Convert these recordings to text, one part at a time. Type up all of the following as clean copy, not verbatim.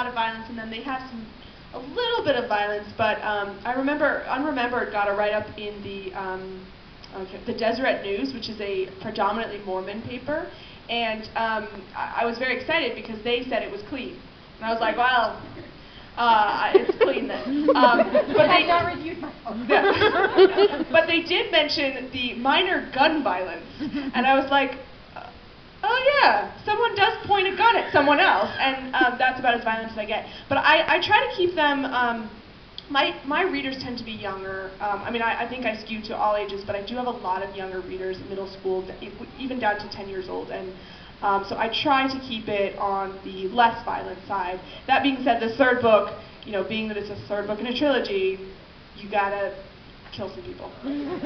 lot of violence, and then they have a little bit of violence, but I remember Unremembered got a write-up in the Deseret News, which is a predominantly Mormon paper, and I was very excited because they said it was clean. And I was like, well, it's clean then. But I don't reviewed my phone. But they did mention the minor gun violence, and I was like, oh yeah, someone does point a gun at someone else, and that's about as violent as I get. But I try to keep them, my readers tend to be younger. I mean, I think I skew to all ages, but I do have a lot of younger readers, middle school, even down to 10 years old. And so I try to keep it on the less violent side. That being said, the third book, you know, being that it's a third book in a trilogy, you gotta kill some people.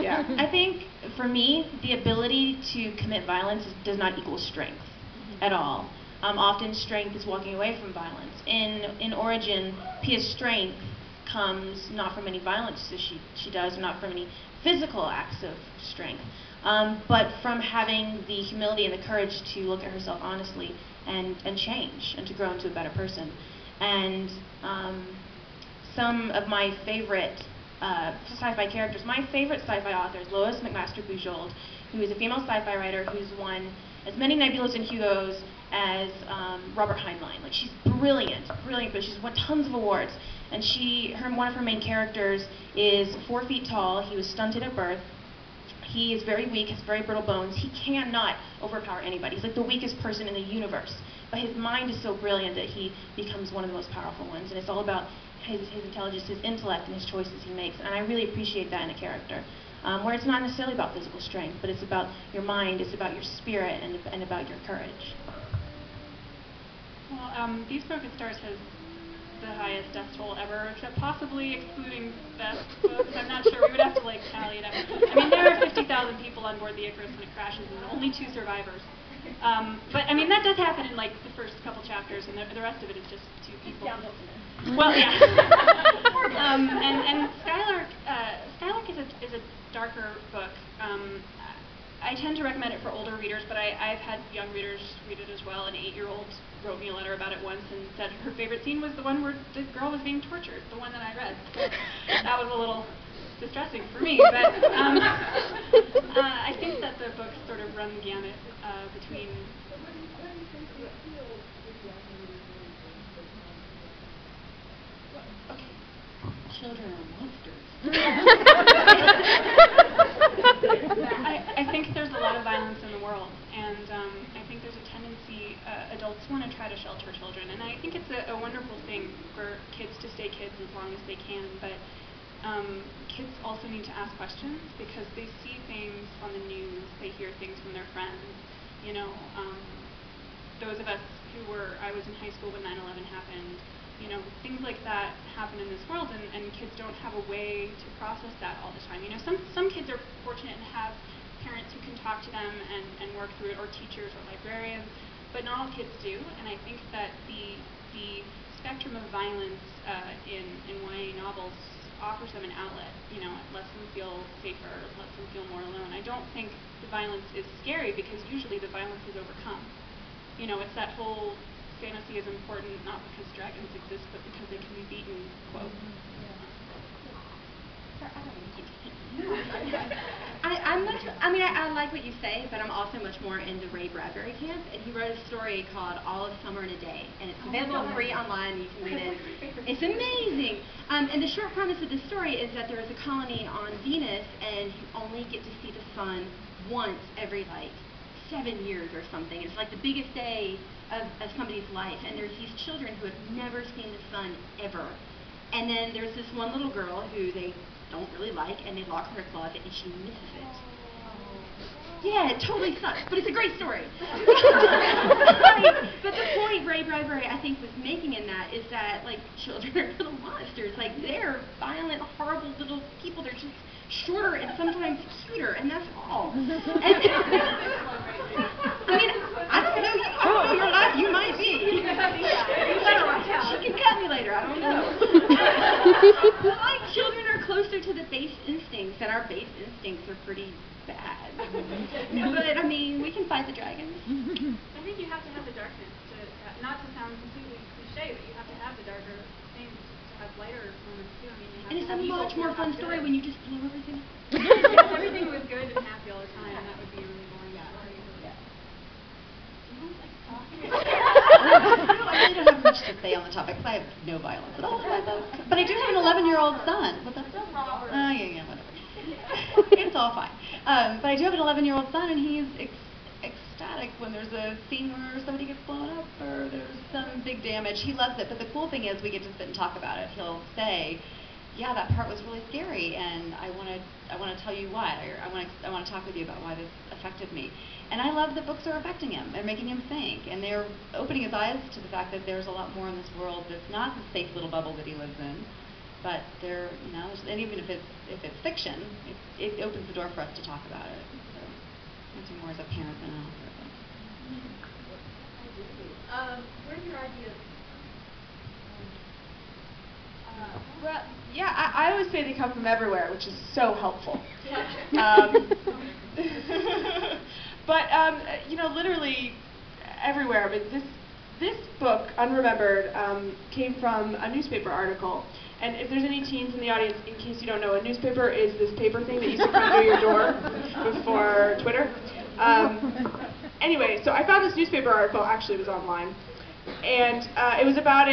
Yeah. I think, for me, the ability to commit violence does not equal strength at all. Often strength is walking away from violence. In Origin, Pia's strength comes not from any violence that she does, or not from any physical acts of strength, but from having the humility and the courage to look at herself honestly and change, and to grow into a better person. And some of my favorite sci-fi characters. My favorite sci-fi author is Lois McMaster-Bujold, who is a female sci-fi writer who's won as many Nebulas and Hugos as Robert Heinlein. Like, she's brilliant, but she's won tons of awards. And one of her main characters is 4 feet tall. He was stunted at birth. He is very weak, has very brittle bones. He cannot overpower anybody. He's like the weakest person in the universe. But his mind is so brilliant that he becomes one of the most powerful ones. And it's all about his intelligence, his intellect, and his choices he makes. And I really appreciate that in a character, where it's not necessarily about physical strength, but it's about your mind, it's about your spirit, and about your courage. Well, These Broken Stars has the highest death toll ever, except possibly excluding best books. I'm not sure. We would have to like tally it up. I mean, there are 50,000 people on board the Icarus when it crashes, and only 2 survivors. But I mean, that does happen in like the first couple chapters, and the rest of it is just 2 people. Well, yeah. And Skylark is a darker book. I tend to recommend it for older readers, but I've had young readers read it as well. An 8-year-old wrote me a letter about it once and said her favorite scene was the one where the girl was being tortured, the one that I read. So that was a little distressing for me, but I think that the books sort of run the gamut between... Children are monsters. I think there's a lot of violence in the world, and I think there's a tendency, adults want to try to shelter children, and I think it's a wonderful thing for kids to stay kids as long as they can, but kids also need to ask questions because they see things on the news, they hear things from their friends, you know, those of us I was in high school when 9/11 happened, you know, things like that happen in this world, and kids don't have a way to process that all the time. You know, some kids are fortunate and have parents who can talk to them and work through it, or teachers or librarians, but not all kids do, and I think that the spectrum of violence in YA novels offers them an outlet. You know, it lets them feel safer, it lets them feel more alone. I don't think the violence is scary because usually the violence is overcome. You know, it's that whole fantasy is important not because dragons exist, but because they can be beaten, quote. I like what you say, but I'm also much more into Ray Bradbury camp, and he wrote a story called All of Summer in a Day, and it's available free online, you can read it. It's amazing. And the short premise of the story is that there is a colony on Venus, and you only get to see the sun once every, like, 7 years or something. It's like the biggest day of somebody's life, and there's these children who have never seen the sun ever. And then there's this one little girl who they don't really like, and they lock her in a closet, and she misses it. Yeah, it totally sucks, but it's a great story. But the point Ray Bradbury, I think, was making in that is that, like, children are little monsters. Like, they're violent, horrible little people. They're just shorter and sometimes cuter, and that's all. And, I mean, I don't know. You're not. You might be. She can cut me later. I don't know. But, like, children are closer to the base instincts, and our base instincts are pretty bad. But, I mean, we can fight the dragons. I think you have to have the darkness to, not to sound completely cliche, but you have to have just a much more fun story when you just blow everything up. If everything was good and happy all the time, that would be a really boring story. I really don't have much to say on the topic because I have no violence at all in my book. But I do have an 11-year-old son. What's that? Yeah, whatever. It's all fine. But I do have an 11-year-old son, and he's ecstatic when there's a scene where somebody gets blown up or there's some big damage. He loves it. But the cool thing is we get to sit and talk about it. He'll say, yeah, that part was really scary, and I want to tell you why. Or I want to talk with you about why this affected me. And I love that books are affecting him. They're making him think, and they're opening his eyes to the fact that there's a lot more in this world that's not the safe little bubble that he lives in. But there, and even if it's fiction, it opens the door for us to talk about it. So, much more as a parent than an author. Where are your ideas? Well, yeah, I always say they come from everywhere, which is so helpful. But literally everywhere. But this book, Unremembered, came from a newspaper article. And if there's any teens in the audience, in case you don't know, a newspaper is this paper thing that used to come to your door before Twitter. Anyway, so I found this newspaper article. Actually, it was online. And it was about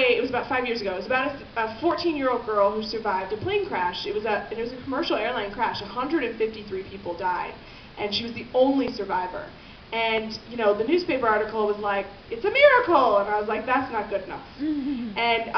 5 years ago. It was about a 14-year-old girl who survived a plane crash. It was a commercial airline crash. 153 people died, and she was the only survivor. And the newspaper article was like, "It's a miracle," and I was like, "That's not good enough." And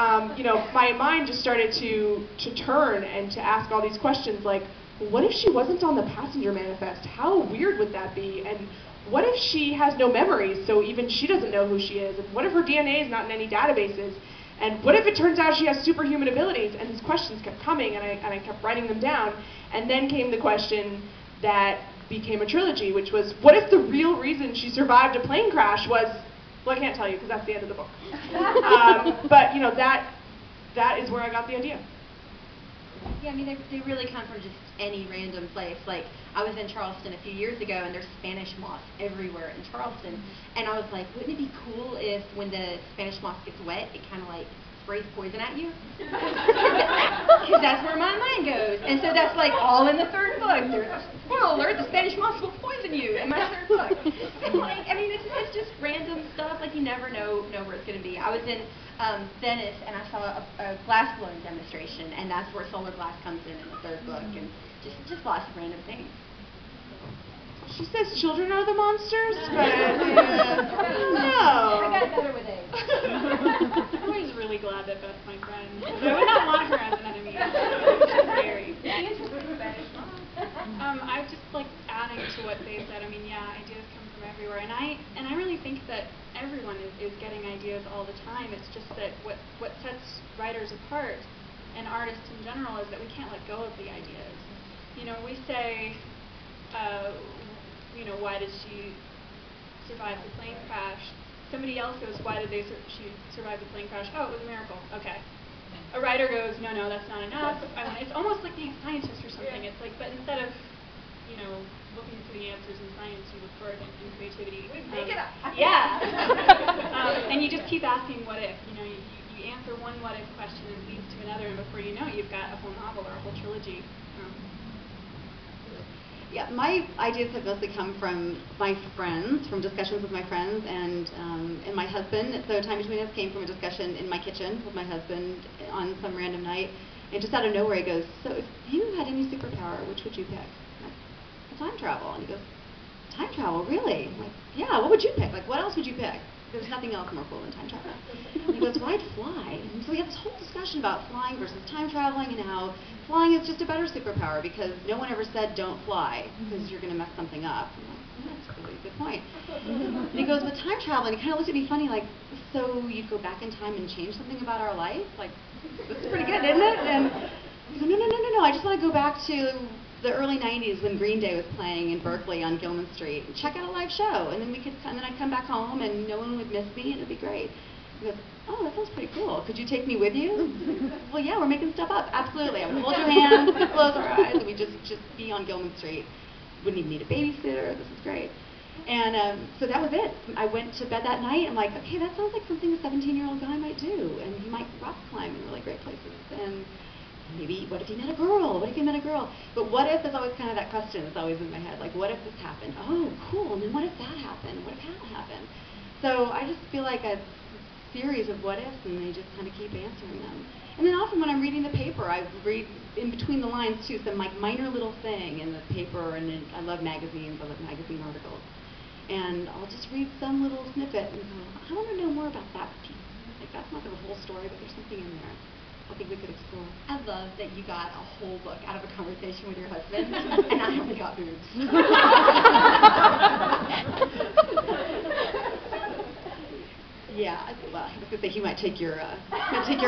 my mind just started to turn and to ask all these questions, like, what if she wasn't on the passenger manifest? How weird would that be? And what if she has no memories, so even she doesn't know who she is? And what if her DNA is not in any databases? And what if it turns out she has superhuman abilities? And these questions kept coming, and I kept writing them down. And then came the question that became a trilogy, which was, what if the real reason she survived a plane crash was, well, I can't tell you because that's the end of the book. But that is where I got the idea. Yeah, I mean, they really come from just any random place. Like, I was in Charleston a few years ago, and there's Spanish moss everywhere in Charleston. And I was like, wouldn't it be cool if when the Spanish moss gets wet, it kind of like sprays poison at you? Because that's where my mind goes. And so that's like all in the third book. There's a spoiler alert, the Spanish moss will poison you in my third book. And like, I mean, it's just random stuff. Like, you never know where it's going to be. I was in Venice, and I saw a glass blowing demonstration, and that's where solar glass comes in the third book, and just lots of random things. She says children are the monsters, but no. I got better with age. I'm always really glad that Beth's my friend. I would not want her as an enemy. She's scary. I just like adding to what they said. I mean, yeah, ideas come from everywhere, and I really think that everyone is getting ideas all the time. It's just that what sets writers apart and artists in general is that we can't let go of the ideas. We say, why did she survive the plane crash? Somebody else goes, why did she survive the plane crash? Oh, it was a miracle. Okay. A writer goes, no, that's not enough. It's almost like being a scientist or something. It's like, but instead of, looking for the answers in science, you look for it in creativity. Make it up. Yeah. And you just keep asking what if. You answer one what if question and it leads to another, and before you know it, you've got a whole novel or a whole trilogy. Yeah, my ideas have mostly come from my friends, from discussions with my friends, and my husband. So Time Between Us came from a discussion in my kitchen with my husband on some random night, and just out of nowhere he goes, so if you had any superpower, which would you pick? I'm like, time travel. And he goes, time travel, really? I'm like, yeah, what would you pick? Like, what else would you pick? There's nothing else more cool than time travel. And he goes, well, I'd fly. And so we had this whole discussion about flying versus time traveling, and how flying is just a better superpower because no one ever said don't fly because you're going to mess something up. I'm like, that's a really good point. And he goes, but time traveling, he kind of looked at me funny, like, so you'd go back in time and change something about our life? Like, this is pretty good, isn't it? And he goes, no, I just want to go back to the early 90s when Green Day was playing in Berkeley on Gilman Street and check out a live show, and then I'd come back home and no one would miss me and it'd be great. He goes, oh, that sounds pretty cool. Could you take me with you? Well, yeah, we're making stuff up. Absolutely. I would hold your hand, close our eyes, and we'd just be on Gilman Street. Wouldn't even need a babysitter. This is great. And so that was it. I went to bed that night. I'm like, okay, that sounds like something a 17-year-old guy might do, and he might rock climb in really great places. And Maybe, what if he met a girl? What if he met a girl? But what if is always kind of that question that's always in my head. Like, what if this happened? Oh, cool. And then what if that happened? What if that happened? So I just feel like a series of what ifs, and they just kind of keep answering them. And then often when I'm reading the paper, I read in between the lines too, some like minor little thing in the paper, and then I love magazines, I love magazine articles. And I'll just read some little snippet and go, I want to know more about that piece. Like, that's not the whole story, but there's something in there I think we could explore. I love that you got a whole book out of a conversation with your husband, and I only got boobs. Yeah, well, I was going to say he might take your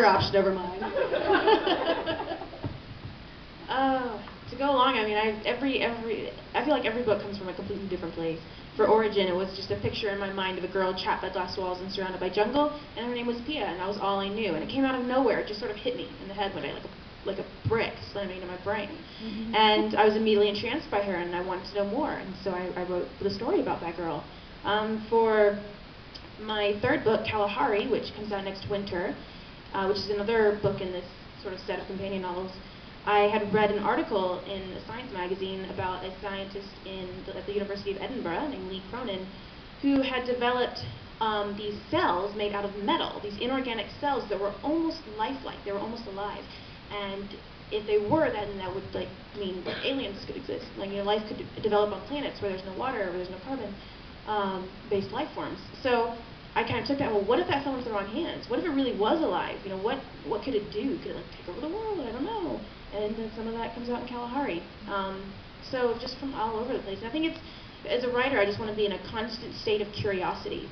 option over mine. To go along, I mean, I feel like every book comes from a completely different place. For Origin, it was just a picture in my mind of a girl trapped by glass walls and surrounded by jungle, and her name was Pia, and that was all I knew. And it came out of nowhere. It just sort of hit me in the head one day, like a brick slamming into my brain. And I was immediately entranced by her, and I wanted to know more. And so I wrote the story about that girl. For my third book, Kalahari, which comes out next winter, which is another book in this sort of set of companion novels, I had read an article in a science magazine about a scientist at the University of Edinburgh named Lee Cronin, who had developed these cells made out of metal, these inorganic cells that were almost lifelike, they were almost alive. And if they were, then that would mean that aliens could exist. Life could develop on planets where there's no water, where there's no carbon-based life forms. So I kind of took that, well, what if that fell into the wrong hands? What if it really was alive? What could it do? Could it take over the world? I don't know. And then some of that comes out in Kalahari. So just from all over the place. And I think as a writer, I just want to be in a constant state of curiosity,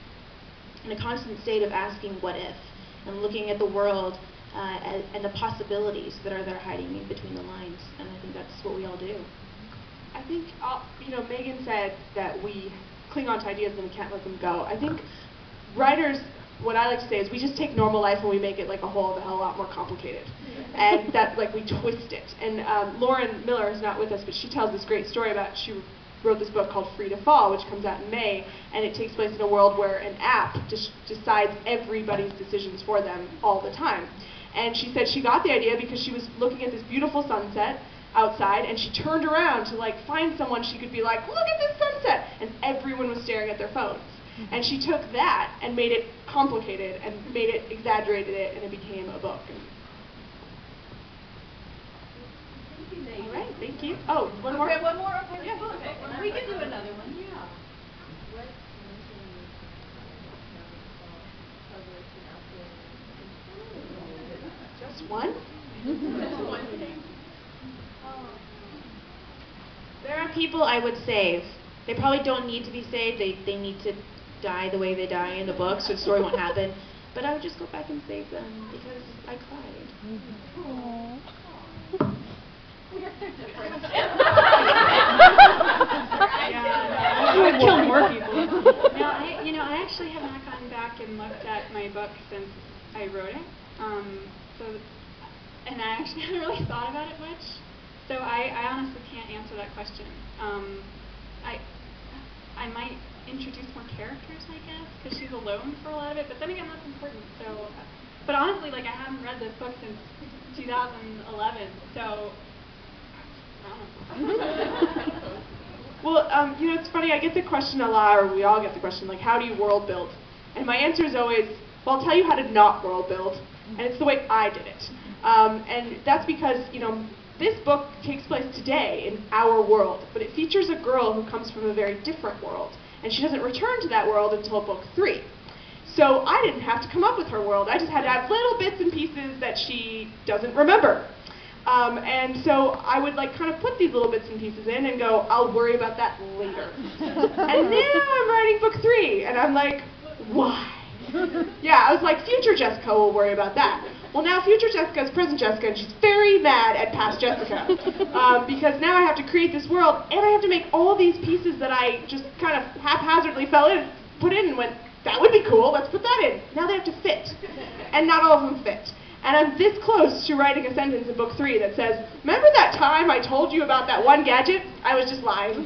in a constant state of asking what if, and looking at the world and the possibilities that are there hiding in between the lines. And I think that's what we all do. I think, Megan said that we cling on to ideas and we can't let them go. I think writers, what I like to say is we just take normal life and we make it like a whole hell lot more complicated. And that, we twist it. And Lauren Miller is not with us, but she tells this great story about, she wrote this book called Free to Fall, which comes out in May, and it takes place in a world where an app just decides everybody's decisions for them all the time. And she said she got the idea because she was looking at this beautiful sunset outside, and she turned around to find someone she could be like, look at this sunset, and everyone was staring at their phones. And she took that and made it complicated and exaggerated it, and it became a book. All right, thank you. Oh, one more? Okay, one more? Okay, yeah. Okay. We can do another one, yeah. Just one? Just one. There are people I would save. They probably don't need to be saved. They need to die the way they die in the book, so the story won't happen. But I would just go back and save them because I cried. You would kill more people. No, I actually have not gone back and looked at my book since I wrote it. And I actually haven't really thought about it much. So I honestly can't answer that question. I might introduce more characters, I guess, because she's alone for a lot of it. But then again, that's important. So, but honestly, I haven't read this book since 2011. So. Well, it's funny, I get the question a lot, or we all get the question, how do you world build? And my answer is always, well, I'll tell you how to not world build, and it's the way I did it. And that's because, this book takes place today in our world, but it features a girl who comes from a very different world, and she doesn't return to that world until book 3. So I didn't have to come up with her world, I just had to have little bits and pieces that she doesn't remember. And so I would kind of put these little bits and pieces in and go, I'll worry about that later. And now I'm writing book 3, and I'm like, why? Yeah, I was like, future Jessica will worry about that. Well, now future Jessica is present Jessica, and she's very mad at past Jessica. Because now I have to create this world, and I have to make all these pieces that I just kind of haphazardly put in and went, that would be cool, let's put that in. Now they have to fit. And not all of them fit. And I'm this close to writing a sentence in book 3 that says, remember that time I told you about that one gadget? I was just lying.